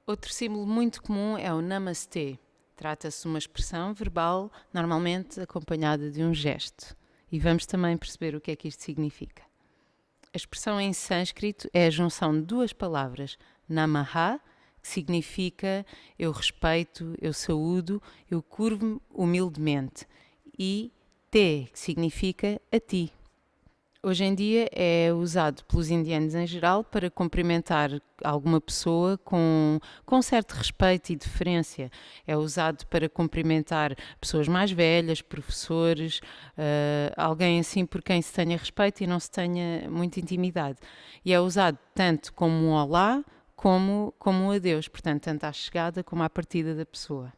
Outro símbolo muito comum é o Namastê. Trata-se de uma expressão verbal, normalmente acompanhada de um gesto. E vamos também perceber o que é que isto significa. A expressão em sânscrito é a junção de duas palavras, Namaha, que significa eu respeito, eu saúdo, eu curvo-me humildemente, e Te, que significa a ti. Hoje em dia é usado pelos indianos em geral para cumprimentar alguma pessoa com certo respeito e deferência. É usado para cumprimentar pessoas mais velhas, professores, alguém assim por quem se tenha respeito e não se tenha muita intimidade. E é usado tanto como um olá como um adeus, portanto, tanto à chegada como à partida da pessoa.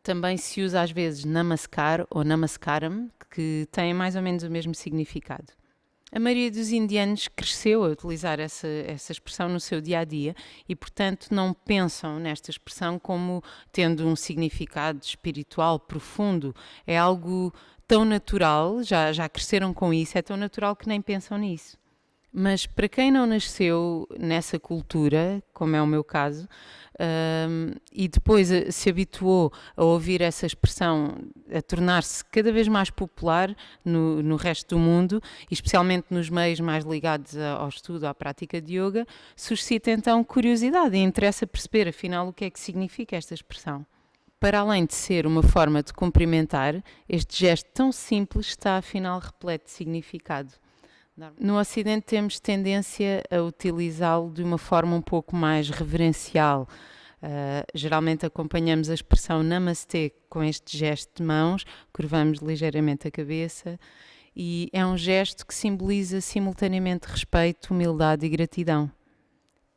Também se usa às vezes namaskar ou namaskaram, que têm mais ou menos o mesmo significado. A maioria dos indianos cresceu a utilizar essa expressão no seu dia a dia e, portanto, não pensam nesta expressão como tendo um significado espiritual profundo. É algo tão natural, já cresceram com isso, é tão natural que nem pensam nisso. Mas para quem não nasceu nessa cultura, como é o meu caso, e depois se habituou a ouvir essa expressão, a tornar-se cada vez mais popular no resto do mundo, e especialmente nos meios mais ligados ao estudo, à prática de yoga, suscita então curiosidade e interessa perceber afinal o que é que significa esta expressão. Para além de ser uma forma de cumprimentar, este gesto tão simples está afinal repleto de significado. No Ocidente temos tendência a utilizá-lo de uma forma um pouco mais reverencial. Geralmente acompanhamos a expressão Namastê com este gesto de mãos, curvamos ligeiramente a cabeça, e é um gesto que simboliza simultaneamente respeito, humildade e gratidão.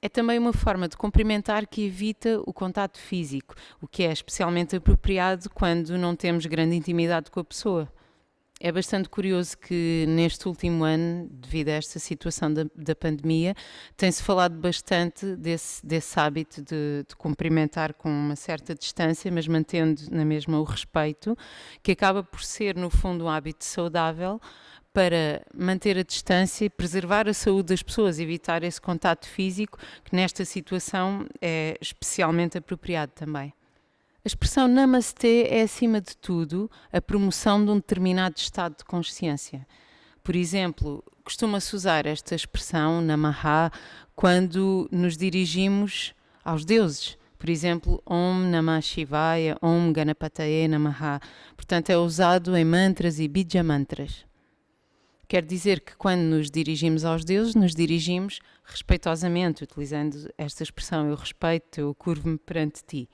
É também uma forma de cumprimentar que evita o contato físico, o que é especialmente apropriado quando não temos grande intimidade com a pessoa. É bastante curioso que neste último ano, devido a esta situação da pandemia, tem-se falado bastante desse hábito de cumprimentar com uma certa distância, mas mantendo na mesma o respeito, que acaba por ser, no fundo, um hábito saudável para manter a distância e preservar a saúde das pessoas, evitar esse contato físico, que nesta situação é especialmente apropriado também. A expressão Namastê é, acima de tudo, a promoção de um determinado estado de consciência. Por exemplo, costuma-se usar esta expressão, Namaha, quando nos dirigimos aos deuses. Por exemplo, Om Namah Shivaya, Om Ganapataye Namaha. Portanto, é usado em mantras e bija mantras. Quer dizer que quando nos dirigimos aos deuses, nos dirigimos respeitosamente, utilizando esta expressão, eu respeito, eu curvo-me perante ti.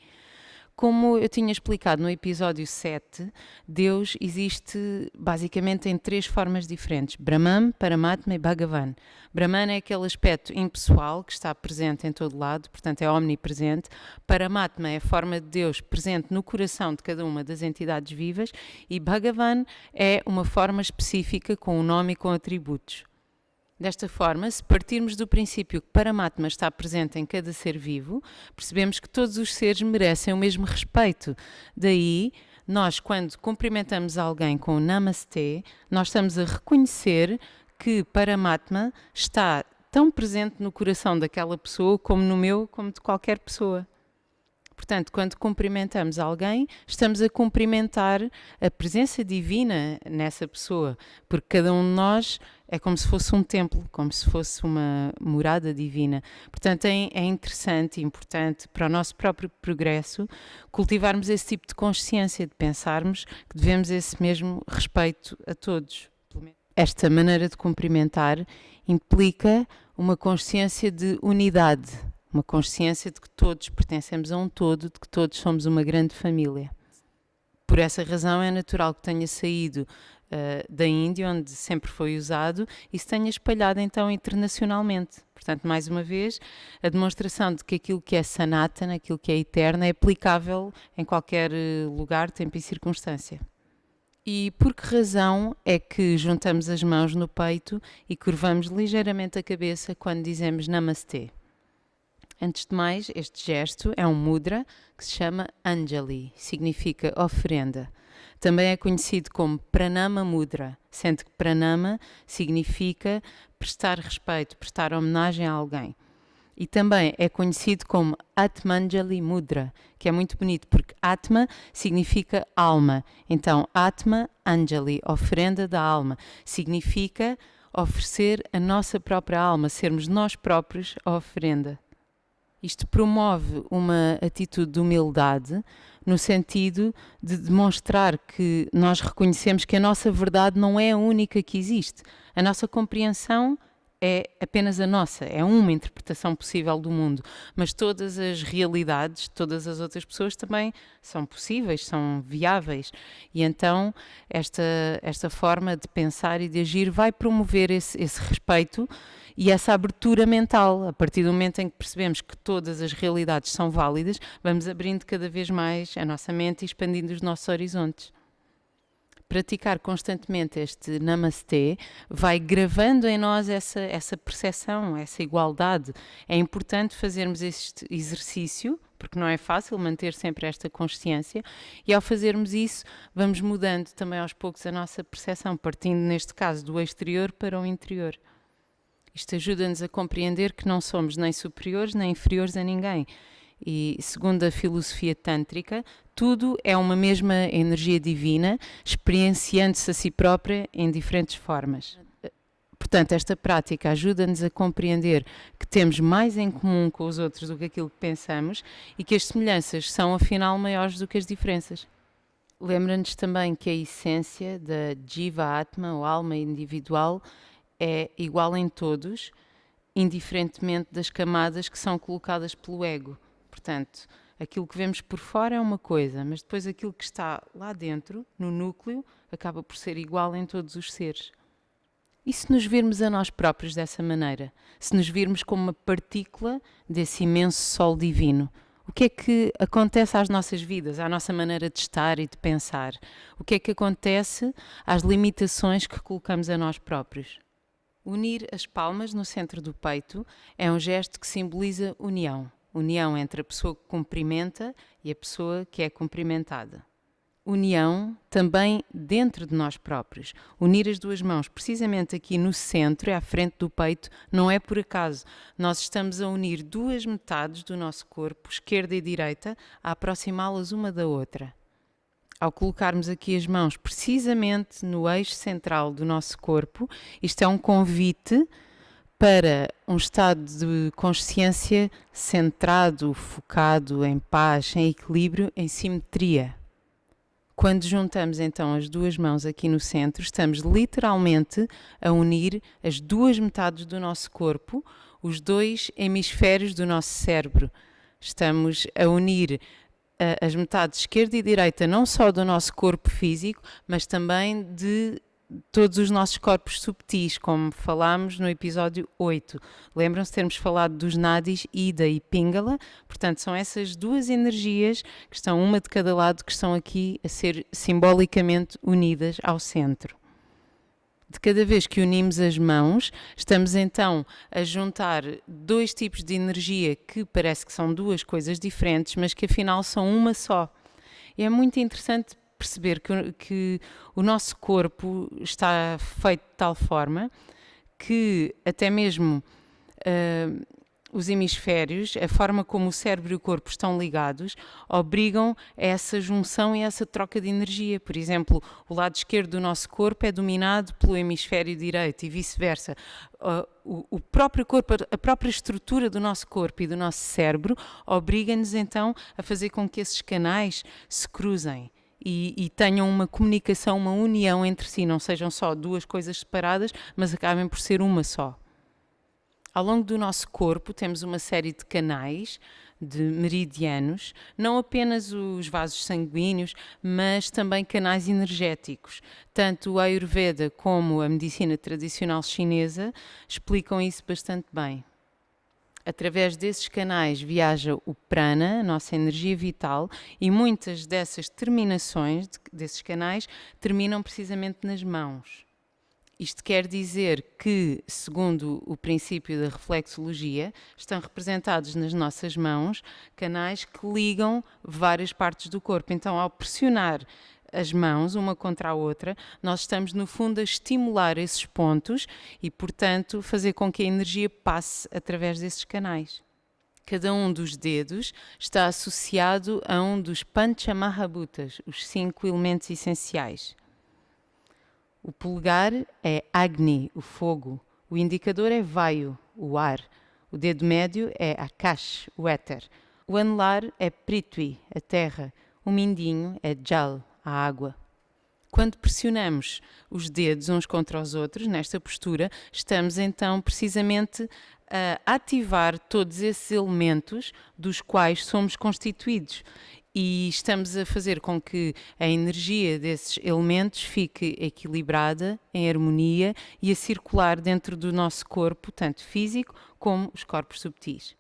Como eu tinha explicado no episódio 7, Deus existe basicamente em três formas diferentes: Brahman, Paramatma e Bhagavan. Brahman é aquele aspecto impessoal que está presente em todo lado, portanto é omnipresente. Paramatma é a forma de Deus presente no coração de cada uma das entidades vivas. E Bhagavan é uma forma específica com um nome e com atributos. Desta forma, se partirmos do princípio que Paramatma está presente em cada ser vivo, percebemos que todos os seres merecem o mesmo respeito. Daí, nós, quando cumprimentamos alguém com o Namastê, nós estamos a reconhecer que Paramatma está tão presente no coração daquela pessoa como no meu, como de qualquer pessoa. Portanto, quando cumprimentamos alguém, estamos a cumprimentar a presença divina nessa pessoa, porque cada um de nós é como se fosse um templo, como se fosse uma morada divina. Portanto, é interessante e importante para o nosso próprio progresso cultivarmos esse tipo de consciência, de pensarmos que devemos esse mesmo respeito a todos. Esta maneira de cumprimentar implica uma consciência de unidade, uma consciência de que todos pertencemos a um todo, de que todos somos uma grande família. Por essa razão é natural que tenha saído da Índia, onde sempre foi usado, e se tenha espalhado então internacionalmente. Portanto, mais uma vez, a demonstração de que aquilo que é sanatana, aquilo que é eterno, é aplicável em qualquer lugar, tempo e circunstância. E por que razão é que juntamos as mãos no peito e curvamos ligeiramente a cabeça quando dizemos Namastê? Antes de mais, este gesto é um mudra que se chama Anjali, significa oferenda. Também é conhecido como Pranama Mudra, sendo que Pranama significa prestar respeito, prestar homenagem a alguém. E também é conhecido como Atmanjali Mudra, que é muito bonito porque Atma significa alma. Então, Atma Anjali, oferenda da alma, significa oferecer a nossa própria alma, sermos nós próprios a oferenda. Isto promove uma atitude de humildade no sentido de demonstrar que nós reconhecemos que a nossa verdade não é a única que existe. A nossa compreensão é apenas a nossa, é uma interpretação possível do mundo, mas todas as realidades, todas as outras pessoas também são possíveis, são viáveis, e então esta forma de pensar e de agir vai promover esse respeito e essa abertura mental. A partir do momento em que percebemos que todas as realidades são válidas, vamos abrindo cada vez mais a nossa mente e expandindo os nossos horizontes. Praticar constantemente este Namastê vai gravando em nós essa percepção, essa igualdade. É importante fazermos este exercício, porque não é fácil manter sempre esta consciência, e ao fazermos isso vamos mudando também aos poucos a nossa percepção, partindo neste caso do exterior para o interior. Isto ajuda-nos a compreender que não somos nem superiores nem inferiores a ninguém. E, segundo a filosofia tântrica, tudo é uma mesma energia divina, experienciando-se a si própria em diferentes formas. Portanto, esta prática ajuda-nos a compreender que temos mais em comum com os outros do que aquilo que pensamos e que as semelhanças são, afinal, maiores do que as diferenças. Lembra-nos também que a essência da Jiva Atma, ou alma individual, é igual em todos, indiferentemente das camadas que são colocadas pelo ego. Portanto, aquilo que vemos por fora é uma coisa, mas depois aquilo que está lá dentro, no núcleo, acaba por ser igual em todos os seres. E se nos virmos a nós próprios dessa maneira? Se nos virmos como uma partícula desse imenso sol divino? O que é que acontece às nossas vidas, à nossa maneira de estar e de pensar? O que é que acontece às limitações que colocamos a nós próprios? Unir as palmas no centro do peito é um gesto que simboliza união. União entre a pessoa que cumprimenta e a pessoa que é cumprimentada. União também dentro de nós próprios. Unir as duas mãos precisamente aqui no centro, à frente do peito, não é por acaso. Nós estamos a unir duas metades do nosso corpo, esquerda e direita, a aproximá-las uma da outra. Ao colocarmos aqui as mãos precisamente no eixo central do nosso corpo, isto é um convite para um estado de consciência centrado, focado, em paz, em equilíbrio, em simetria. Quando juntamos então as duas mãos aqui no centro, estamos literalmente a unir as duas metades do nosso corpo, os dois hemisférios do nosso cérebro. Estamos a unir as metades esquerda e direita, não só do nosso corpo físico, mas também de todos os nossos corpos subtis, como falámos no episódio 8. Lembram-se de termos falado dos nadis, Ida e Pingala? Portanto, são essas duas energias que estão uma de cada lado, que estão aqui a ser simbolicamente unidas ao centro. De cada vez que unimos as mãos, estamos então a juntar dois tipos de energia que parece que são duas coisas diferentes, mas que afinal são uma só. E é muito interessante perceber que o nosso corpo está feito de tal forma que até mesmo os hemisférios, a forma como o cérebro e o corpo estão ligados, obrigam a essa junção e a essa troca de energia. Por exemplo, o lado esquerdo do nosso corpo é dominado pelo hemisfério direito e vice-versa. O próprio corpo, a própria estrutura do nosso corpo e do nosso cérebro obriga-nos então a fazer com que esses canais se cruzem e tenham uma comunicação, uma união entre si, não sejam só duas coisas separadas, mas acabem por ser uma só. Ao longo do nosso corpo temos uma série de canais, de meridianos, não apenas os vasos sanguíneos, mas também canais energéticos. Tanto o Ayurveda como a medicina tradicional chinesa explicam isso bastante bem. Através desses canais viaja o prana, a nossa energia vital, e muitas dessas terminações desses canais terminam precisamente nas mãos. Isto quer dizer que, segundo o princípio da reflexologia, estão representados nas nossas mãos canais que ligam várias partes do corpo. Então, ao pressionar as mãos uma contra a outra, nós estamos no fundo a estimular esses pontos e, portanto, fazer com que a energia passe através desses canais. Cada um dos dedos está associado a um dos Panchamahabhutas, os 5 elementos essenciais. O polegar é Agni, o fogo. O indicador é Vayu, o ar. O dedo médio é Akash, o éter. O anelar é Prithvi, a terra. O mindinho é Jal, a água. Quando pressionamos os dedos uns contra os outros, nesta postura, estamos então precisamente a ativar todos esses elementos dos quais somos constituídos e estamos a fazer com que a energia desses elementos fique equilibrada, em harmonia e a circular dentro do nosso corpo, tanto físico como os corpos subtis.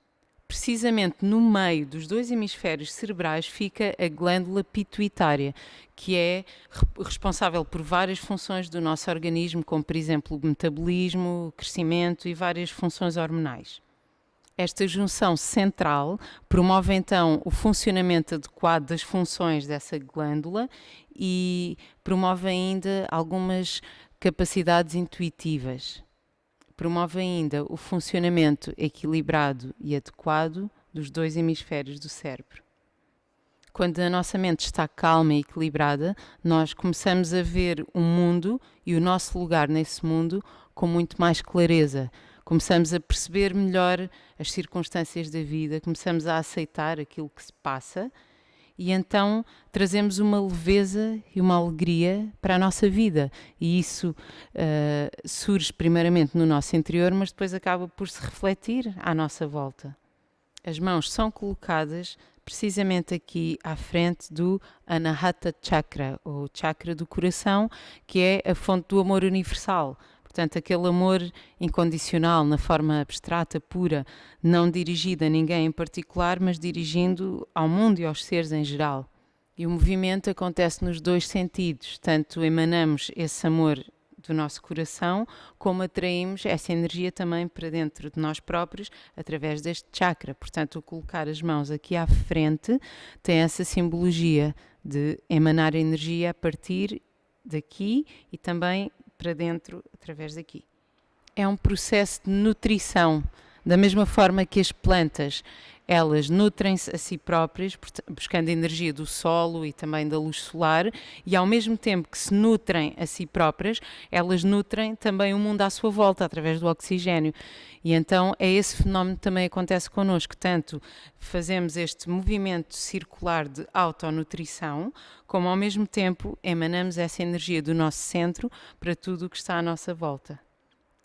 Precisamente no meio dos 2 hemisférios cerebrais fica a glândula pituitária, que é responsável por várias funções do nosso organismo, como por exemplo o metabolismo, o crescimento e várias funções hormonais. Esta junção central promove então o funcionamento adequado das funções dessa glândula e promove ainda algumas capacidades intuitivas. Promove ainda o funcionamento equilibrado e adequado dos 2 hemisférios do cérebro. Quando a nossa mente está calma e equilibrada, nós começamos a ver o mundo e o nosso lugar nesse mundo com muito mais clareza. Começamos a perceber melhor as circunstâncias da vida, começamos a aceitar aquilo que se passa e então trazemos uma leveza e uma alegria para a nossa vida. E isso surge primeiramente no nosso interior, mas depois acaba por se refletir à nossa volta. As mãos são colocadas precisamente aqui à frente do Anahata Chakra, ou chakra do coração, que é a fonte do amor universal. Portanto, aquele amor incondicional, na forma abstrata, pura, não dirigido a ninguém em particular, mas dirigindo ao mundo e aos seres em geral. E o movimento acontece nos 2 sentidos, tanto emanamos esse amor do nosso coração, como atraímos essa energia também para dentro de nós próprios, através deste chakra. Portanto, o colocar as mãos aqui à frente tem essa simbologia de emanar energia a partir daqui e também para dentro através daqui. É um processo de nutrição, da mesma forma que as plantas, elas nutrem-se a si próprias, buscando energia do solo e também da luz solar, e ao mesmo tempo que se nutrem a si próprias, elas nutrem também o mundo à sua volta, através do oxigênio. E então é esse fenómeno que também acontece connosco, tanto fazemos este movimento circular de autonutrição, como ao mesmo tempo emanamos essa energia do nosso centro para tudo o que está à nossa volta.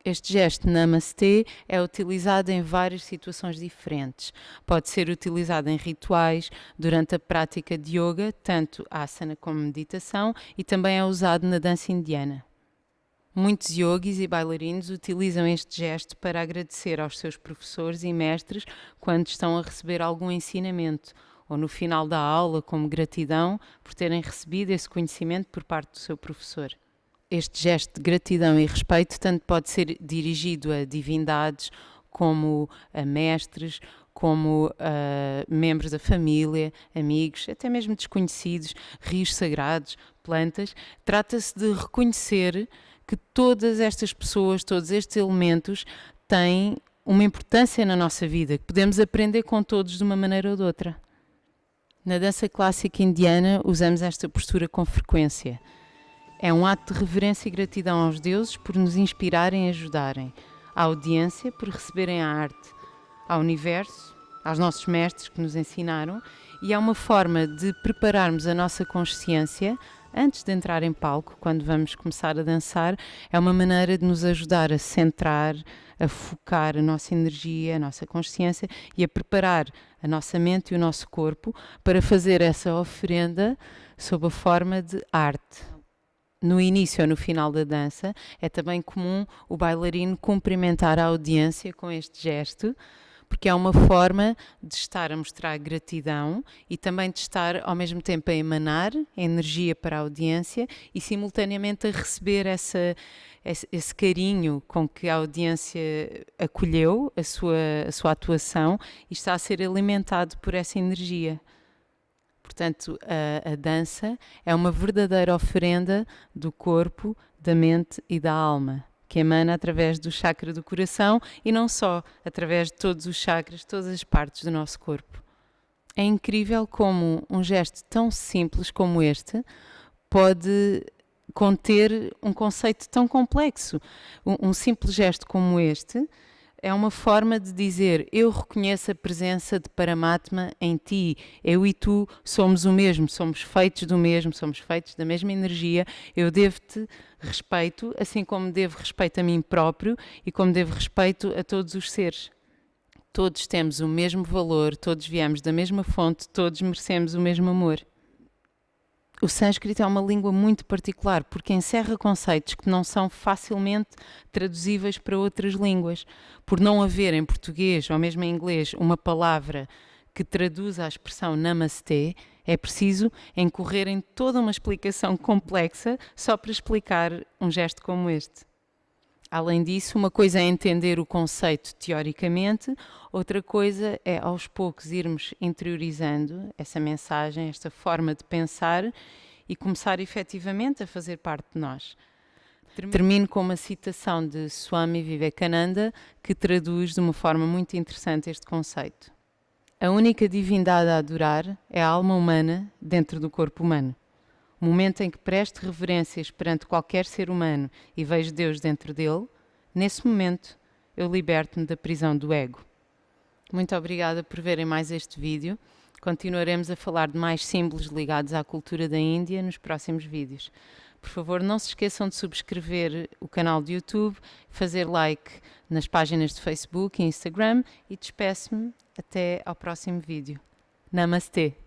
Este gesto Namastê é utilizado em várias situações diferentes. Pode ser utilizado em rituais, durante a prática de yoga, tanto asana como meditação, e também é usado na dança indiana. Muitos yogis e bailarinos utilizam este gesto para agradecer aos seus professores e mestres quando estão a receber algum ensinamento, ou no final da aula, como gratidão por terem recebido esse conhecimento por parte do seu professor. Este gesto de gratidão e respeito tanto pode ser dirigido a divindades, como a mestres, como a membros da família, amigos, até mesmo desconhecidos, rios sagrados, plantas. Trata-se de reconhecer que todas estas pessoas, todos estes elementos têm uma importância na nossa vida, que podemos aprender com todos de uma maneira ou de outra. Na dança clássica indiana usamos esta postura com frequência. É um ato de reverência e gratidão aos deuses por nos inspirarem e ajudarem, à audiência por receberem a arte, ao universo, aos nossos mestres que nos ensinaram, e é uma forma de prepararmos a nossa consciência antes de entrar em palco, quando vamos começar a dançar. É uma maneira de nos ajudar a centrar, a focar a nossa energia, a nossa consciência e a preparar a nossa mente e o nosso corpo para fazer essa oferenda sob a forma de arte. No início ou no final da dança, é também comum o bailarino cumprimentar a audiência com este gesto, porque é uma forma de estar a mostrar gratidão e também de estar ao mesmo tempo a emanar energia para a audiência e simultaneamente a receber esse carinho com que a audiência acolheu a sua atuação e está a ser alimentado por essa energia. Portanto, a dança é uma verdadeira oferenda do corpo, da mente e da alma, que emana através do chakra do coração e não só, através de todos os chakras, todas as partes do nosso corpo. É incrível como um gesto tão simples como este pode conter um conceito tão complexo. Um simples gesto como este é uma forma de dizer: eu reconheço a presença de Paramatma em ti, eu e tu somos o mesmo, somos feitos do mesmo, somos feitos da mesma energia, eu devo-te respeito, assim como devo respeito a mim próprio e como devo respeito a todos os seres. Todos temos o mesmo valor, todos viemos da mesma fonte, todos merecemos o mesmo amor. O sânscrito é uma língua muito particular porque encerra conceitos que não são facilmente traduzíveis para outras línguas. Por não haver em português ou mesmo em inglês uma palavra que traduza a expressão Namastê, é preciso incorrer em toda uma explicação complexa só para explicar um gesto como este. Além disso, uma coisa é entender o conceito teoricamente, outra coisa é aos poucos irmos interiorizando essa mensagem, esta forma de pensar e começar efetivamente a fazer parte de nós. Termino com uma citação de Swami Vivekananda que traduz de uma forma muito interessante este conceito. A única divindade a adorar é a alma humana dentro do corpo humano. O momento em que presto reverências perante qualquer ser humano e vejo Deus dentro dele, nesse momento eu liberto-me da prisão do ego. Muito obrigada por verem mais este vídeo. Continuaremos a falar de mais símbolos ligados à cultura da Índia nos próximos vídeos. Por favor, não se esqueçam de subscrever o canal de YouTube, fazer like nas páginas de Facebook e Instagram e despeço-me até ao próximo vídeo. Namastê!